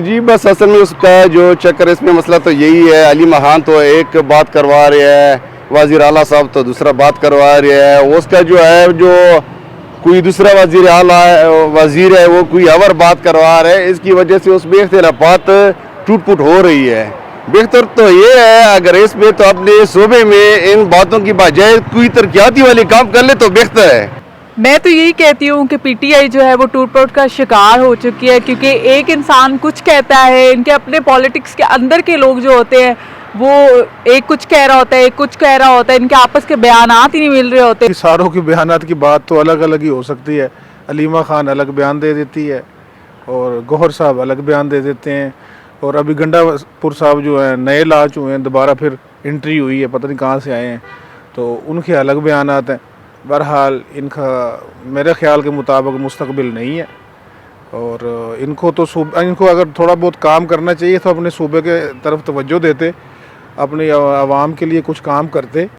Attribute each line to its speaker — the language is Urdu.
Speaker 1: جی بس اصل میں اس کا جو چکر اس میں مسئلہ تو یہی ہے، علی مہان تو ایک بات کروا رہے ہیں، وزیر اعلیٰ صاحب تو دوسرا بات کروا رہے ہیں، اس کا جو ہے جو کوئی دوسرا وزیر ہے وہ کوئی اور بات کروا رہے ہیں، اس کی وجہ سے اس میں اختلافات ٹوٹ پھوٹ ہو رہی ہے۔ بہتر تو یہ ہے اگر اس میں تو اپنے صوبے میں ان باتوں کی بجائے کوئی ترقیاتی والے کام کر لے تو بہتر ہے۔
Speaker 2: میں تو یہی کہتی ہوں کہ پی ٹی آئی جو ہے وہ ٹوٹ پھوٹ کا شکار ہو چکی ہے، کیونکہ ایک انسان کچھ کہتا ہے، ان کے اپنے پالیٹکس کے اندر کے لوگ جو ہوتے ہیں وہ ایک کچھ کہہ رہا ہوتا ہے، ایک کچھ کہہ رہا ہوتا ہے، ان کے آپس کے بیانات ہی نہیں مل رہے ہوتے۔
Speaker 3: ساروں کی بیانات کی بات تو الگ الگ ہی ہو سکتی ہے، علیمہ خان الگ بیان دے دیتی ہے اور گوہر صاحب الگ بیان دے دیتے ہیں، اور ابھی گنڈا پور صاحب جو ہیں نئے لانچ ہوئے ہیں، دوبارہ پھر انٹری ہوئی ہے، پتہ نہیں کہاں سے آئے ہیں، تو ان کے الگ بیانات ہیں۔ بہرحال ان کا میرے خیال کے مطابق مستقبل نہیں ہے، اور ان کو اگر تھوڑا بہت کام کرنا چاہیے تو اپنے صوبے کے طرف توجہ دیتے، اپنی عوام کے لیے کچھ کام کرتے۔